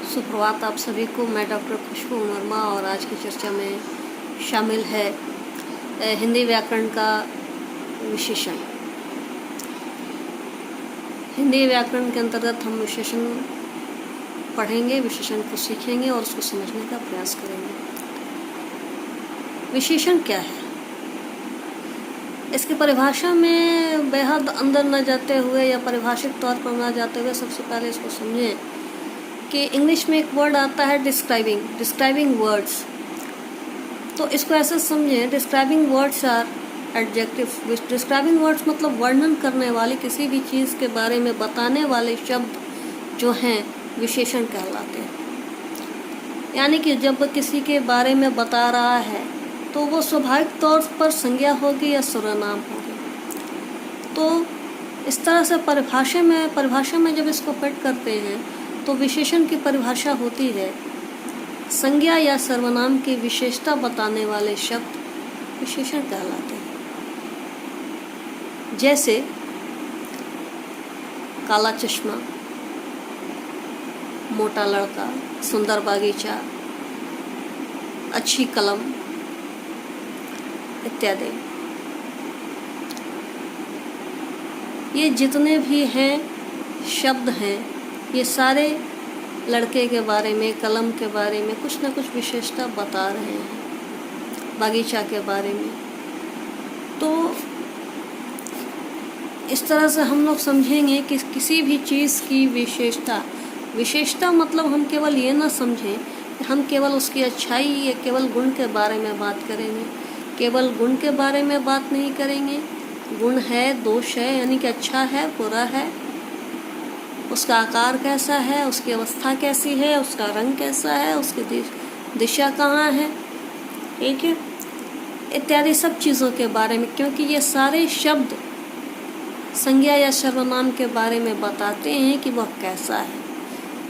सुप्रभात आप सभी को। मैं डॉक्टर खुशबू वर्मा और आज की चर्चा में शामिल है हिंदी व्याकरण का विशेषण। हिंदी व्याकरण के अंतर्गत हम विशेषण पढ़ेंगे, विशेषण को सीखेंगे और उसको समझने का प्रयास करेंगे। विशेषण क्या है, इसकी परिभाषा में बेहद अंदर न जाते हुए या परिभाषिक तौर पर न जाते हुए सबसे पहले इसको समझें कि इंग्लिश में एक वर्ड आता है डिस्क्राइबिंग वर्ड्स। तो इसको ऐसे समझें, describing words are adjective. Describing words मतलब वर्णन करने वाले, किसी भी चीज़ के बारे में बताने वाले शब्द जो हैं विशेषण कहलाते हैं। यानी कि जब किसी के बारे में बता रहा है तो वो स्वाभाविक तौर पर संज्ञा होगी या सर्वनाम होगी। तो इस तरह से परिभाषा में जब इसको फिट करते हैं तो विशेषण की परिभाषा होती है संज्ञा या सर्वनाम की विशेषता बताने वाले शब्द विशेषण कहलाते हैं। जैसे काला चश्मा, मोटा लड़का, सुंदर बागीचा, अच्छी कलम इत्यादि। ये जितने भी हैं शब्द हैं, ये सारे लड़के के बारे में, कलम के बारे में कुछ ना कुछ विशेषता बता रहे हैं, बागीचा के बारे में। तो इस तरह से हम लोग समझेंगे कि किसी भी चीज़ की विशेषता मतलब हम केवल ये ना समझें कि हम केवल उसकी अच्छाई या केवल गुण के बारे में बात करेंगे। केवल गुण के बारे में बात नहीं करेंगे। गुण है, दोष है, यानी कि अच्छा है, बुरा है, उसका आकार कैसा है, उसकी अवस्था कैसी है, उसका रंग कैसा है, उसकी दिशा कहाँ है, ठीक है, इत्यादि सब चीज़ों के बारे में। क्योंकि ये सारे शब्द संज्ञा या सर्वनाम के बारे में बताते हैं कि वह कैसा है।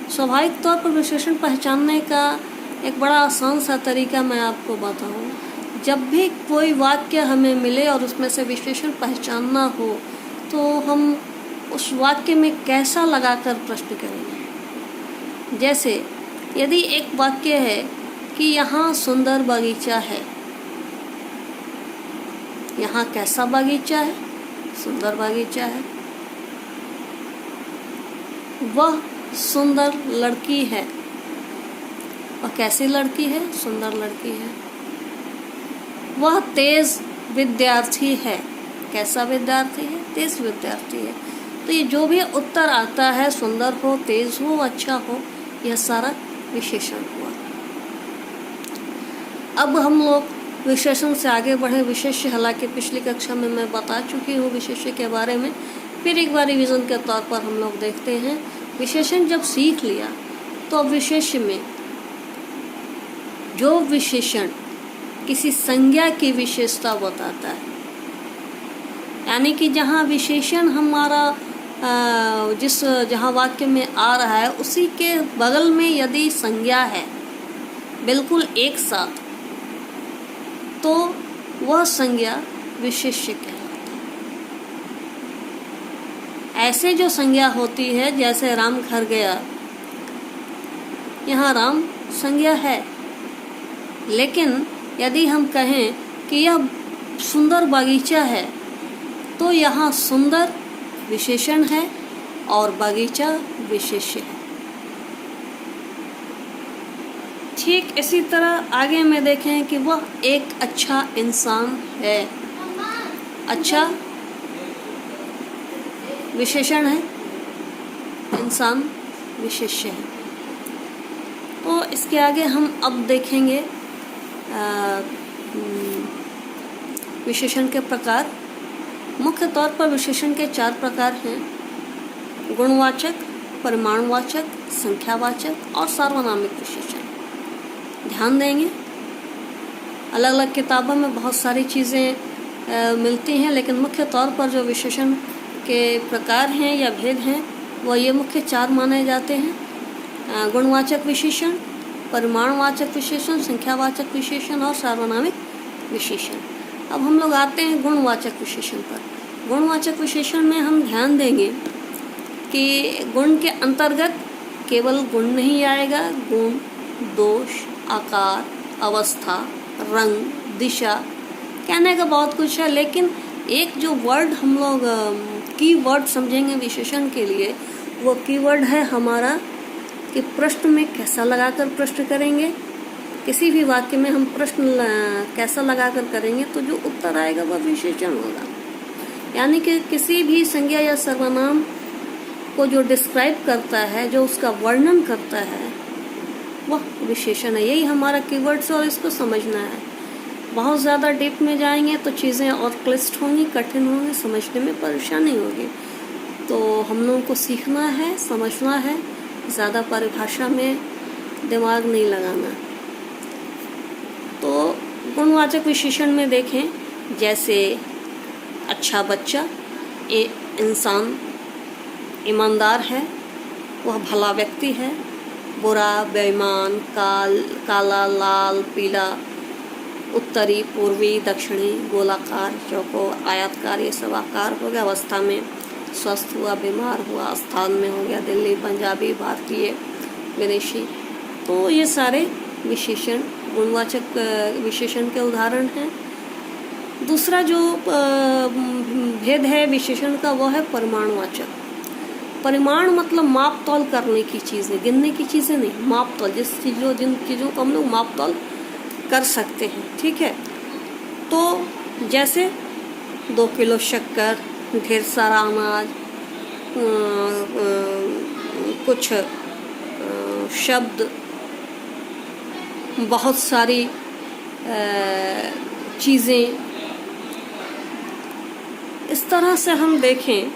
स्वाभाविक तौर पर विशेषण पहचानने का एक बड़ा आसान सा तरीका मैं आपको बताऊं। जब भी कोई वाक्य हमें मिले और उसमें से विशेषण पहचानना हो तो हम उस वाक्य में कैसा लगाकर प्रश्न करेंगे। जैसे यदि एक वाक्य है कि यहाँ सुंदर बागीचा है, यहाँ कैसा बागीचा है, सुंदर बागीचा है। वह सुंदर लड़की है, वह कैसी लड़की है, सुंदर लड़की है। वह तेज विद्यार्थी है, कैसा विद्यार्थी है, तेज विद्यार्थी है। तो ये जो भी उत्तर आता है, सुंदर हो, तेज हो, अच्छा हो, यह सारा विशेषण हुआ। अब हम लोग विशेषण से आगे बढ़े। विशेष्य, हालांकि पिछली कक्षा में मैं बता चुकी हूँ विशेष्य के बारे में, फिर एक बार रिवीजन के तौर पर हम लोग देखते हैं। विशेषण जब सीख लिया तो अब विशेष्य में जो विशेषण किसी संज्ञा की विशेषता बताता है, यानी कि जहाँ विशेषण हमारा जहाँ वाक्य में आ रहा है उसी के बगल में यदि संज्ञा है बिल्कुल एक साथ, तो वह संज्ञा विशेष्य कहलाती है। ऐसे जो संज्ञा होती है, जैसे राम घर गया, यहाँ राम संज्ञा है, लेकिन यदि हम कहें कि यह सुंदर बागीचा है तो यहाँ सुंदर विशेषण है और बागीचा विशेष्य है। ठीक इसी तरह आगे में देखें कि वह एक अच्छा इंसान है, अच्छा विशेषण है, इंसान विशेष्य है। तो इसके आगे हम अब देखेंगे विशेषण के प्रकार। मुख्य तौर पर विशेषण के 4 प्रकार हैं: गुणवाचक, परिमाणवाचक, संख्यावाचक और सार्वनामिक विशेषण। ध्यान देंगे, अलग अलग किताबों में बहुत सारी चीज़ें मिलती हैं, लेकिन मुख्य तौर पर जो विशेषण के प्रकार हैं या भेद हैं वह ये मुख्य 4 माने जाते हैं: गुणवाचक विशेषण, परिमाणवाचक विशेषण, संख्यावाचक विशेषण और सार्वनामिक विशेषण। अब हम लोग आते हैं गुणवाचक विशेषण पर। गुणवाचक विशेषण में हम ध्यान देंगे कि गुण के अंतर्गत केवल गुण नहीं आएगा, गुण, दोष, आकार, अवस्था, रंग, दिशा, कहने का बहुत कुछ है। लेकिन एक जो वर्ड हम लोग की वर्ड समझेंगे विशेषण के लिए, वो कीवर्ड है हमारा कि प्रश्न में कैसा लगाकर प्रश्न करेंगे। किसी भी वाक्य में हम प्रश्न कैसा लगाकर करेंगे तो जो उत्तर आएगा वह विशेषण होगा। यानी कि किसी भी संज्ञा या सर्वनाम को जो डिस्क्राइब करता है, जो उसका वर्णन करता है, वह विशेषण है। यही हमारा कीवर्ड्स और इसको समझना है। बहुत ज़्यादा डीप में जाएंगे तो चीज़ें और क्लिष्ट होंगी, कठिन होंगी, समझने में परेशानी होगी। तो हम लोगों को सीखना है, समझना है, ज़्यादा परिभाषा में दिमाग नहीं लगाना। तो गुणवाचक विशेषण में देखें, जैसे अच्छा बच्चा, इंसान ईमानदार है, वह भला व्यक्ति है। बुरा, बेईमान, काला, लाल, पीला, उत्तरी, पूर्वी, दक्षिणी, गोलाकार, चौकोर, आयताकार, ये सब आकार हो गया। अवस्था में स्वस्थ हुआ, बीमार हुआ, स्थान में हो गया दिल्ली, पंजाबी, भारतीय, विदेशी। तो ये सारे विशेषण गुणवाचक विशेषण के उदाहरण हैं। दूसरा जो भेद है विशेषण का, वो है परिमाणवाचक। परिमाण मतलब माप तौल करने की चीज़ें, गिनने की चीज़ें नहीं, माप तौल, जिन चीज़ों को हम लोग माप तौल कर सकते हैं। ठीक है। तो जैसे 2 किलो शक्कर, ढेर सारा अनाज, कुछ शब्द, बहुत सारी चीज़ें, इस तरह से हम देखें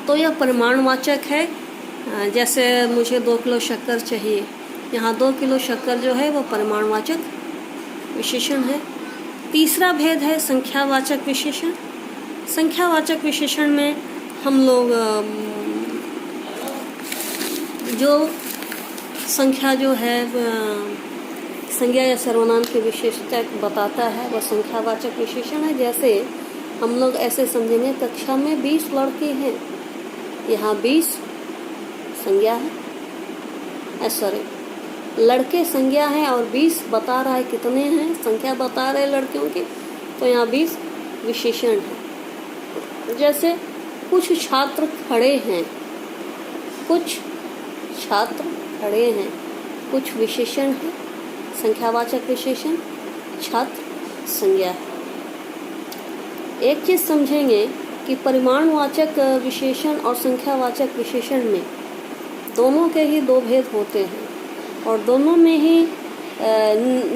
तो यह परिमाणवाचक है। जैसे मुझे 2 किलो शक्कर चाहिए, यहाँ 2 किलो शक्कर जो है वो परिमाणवाचक विशेषण है। तीसरा भेद है संख्यावाचक विशेषण। संख्यावाचक विशेषण में हम लोग जो संख्या जो है संज्ञा या सर्वनाम की विशेषता बताता है, वह संख्यावाचक विशेषण है। जैसे हम लोग ऐसे समझेंगे, कक्षा में 20 लड़के हैं, यहाँ 20 संज्ञा है, सॉरी लड़के संज्ञा है और 20 बता रहा है कितने हैं, संख्या बता रहे लड़कियों की, तो यहाँ 20 विशेषण है। जैसे कुछ छात्र खड़े हैं, कुछ छात्र खड़े हैं, कुछ विशेषण है, संख्यावाचक विशेषण, छात्र संज्ञा है। एक चीज़ समझेंगे कि परिमाणवाचक विशेषण और संख्यावाचक विशेषण में दोनों के ही 2 भेद होते हैं, और दोनों में ही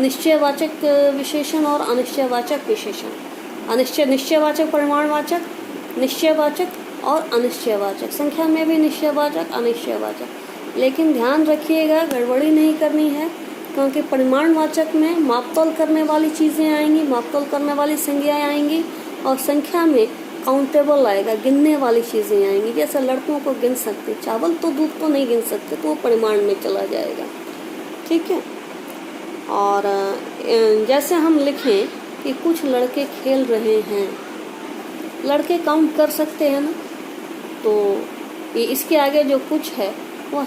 निश्चयवाचक विशेषण और अनिश्चयवाचक विशेषण। निश्चयवाचक परिमाणवाचक, निश्चयवाचक और अनिश्चयवाचक। संख्या में भी निश्चयवाचक, अनिश्चयवाचक। लेकिन ध्यान रखिएगा, गड़बड़ी नहीं करनी है, क्योंकि परिमाणवाचक में मापतोल करने वाली चीज़ें आएंगी, मापतोल करने वाली संज्ञाएं आएंगी, और संख्या में काउंटेबल आएगा, गिनने वाली चीज़ें आएंगी। जैसे लड़कों को गिन सकते, चावल तो दूध तो नहीं गिन सकते, तो वो परिमाण में चला जाएगा। ठीक है। और जैसे हम लिखें कि कुछ लड़के खेल रहे हैं, लड़के काउंट कर सकते हैं ना, तो ये इसके आगे जो कुछ है वह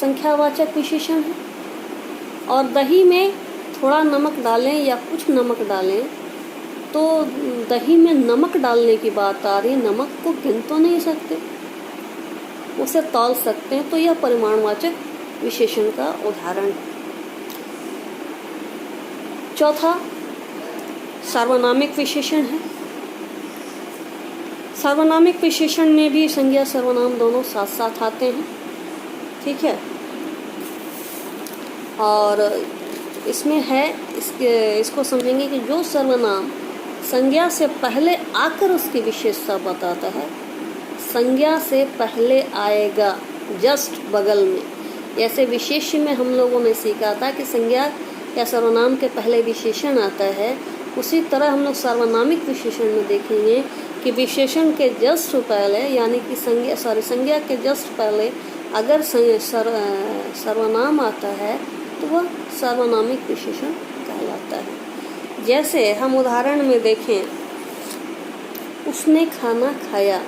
संख्यावाचक विशेषण है। और दही में थोड़ा नमक डालें या कुछ नमक डालें, तो दही में नमक डालने की बात आ रही, नमक को गिन तो नहीं सकते, उसे तौल सकते हैं, तो यह परिमाणवाचक विशेषण का उदाहरण है। चौथा सार्वनामिक विशेषण है। सार्वनामिक विशेषण में भी संज्ञा सर्वनाम दोनों साथ साथ आते हैं। ठीक है। और इसमें है, इसको समझेंगे कि जो सर्वनाम संज्ञा से पहले आकर उसकी विशेषता बताता है, संज्ञा से पहले आएगा जस्ट बगल में। जैसे विशेष्य में हम लोगों ने सीखा था कि संज्ञा या सर्वनाम के पहले विशेषण आता है, उसी तरह हम लोग सार्वनामिक विशेषण में देखेंगे कि विशेषण के जस्ट पहले, यानी कि संज्ञा के जस्ट पहले अगर सर्वनाम आता है तो वह सार्वनामिक विशेषण कहलाता है। जैसे हम उदाहरण में देखें, उसने खाना खाया,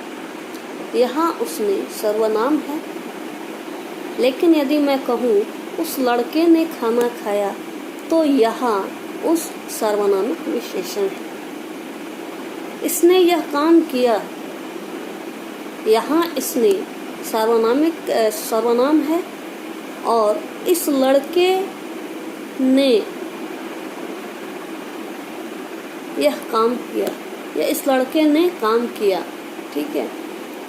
यहाँ उसने सर्वनाम है, लेकिन यदि मैं कहूँ उस लड़के ने खाना खाया, तो यहाँ उस सर्वनामिक विशेषण है। इसने यह काम किया, यहाँ इसने सर्वनाम है, और इस लड़के ने यह काम किया, या इस लड़के ने काम किया। ठीक है,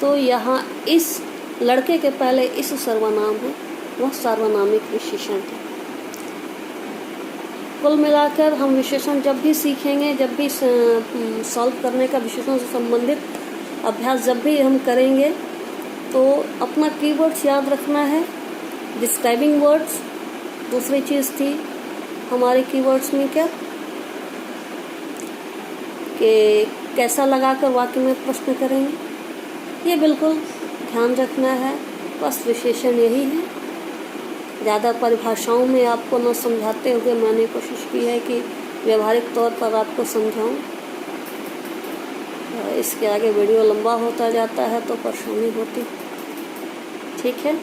तो यहाँ इस लड़के के पहले इस सर्वनाम है, वह सर्वनामिक विशेषण है। कुल मिलाकर हम विशेषण जब भी सीखेंगे, जब भी सॉल्व करने का विशेषण से संबंधित अभ्यास जब भी हम करेंगे, तो अपना कीवर्ड्स याद रखना है। डिस्क्राइबिंग वर्ड्स दूसरी चीज़ थी हमारे कीवर्ड्स में, क्या कि कैसा लगाकर वाक्य में प्रश्न करेंगे, ये बिल्कुल ध्यान रखना है। बस विशेषण यही है। ज़्यादा परिभाषाओं में आपको न समझाते हुए मैंने कोशिश की है कि व्यवहारिक तौर पर आपको समझाऊं। इसके आगे वीडियो लंबा होता जाता है तो परेशानी होती। ठीक है,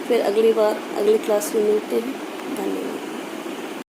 फिर अगली बार अगली क्लास में मिलते हैं। धन्यवाद।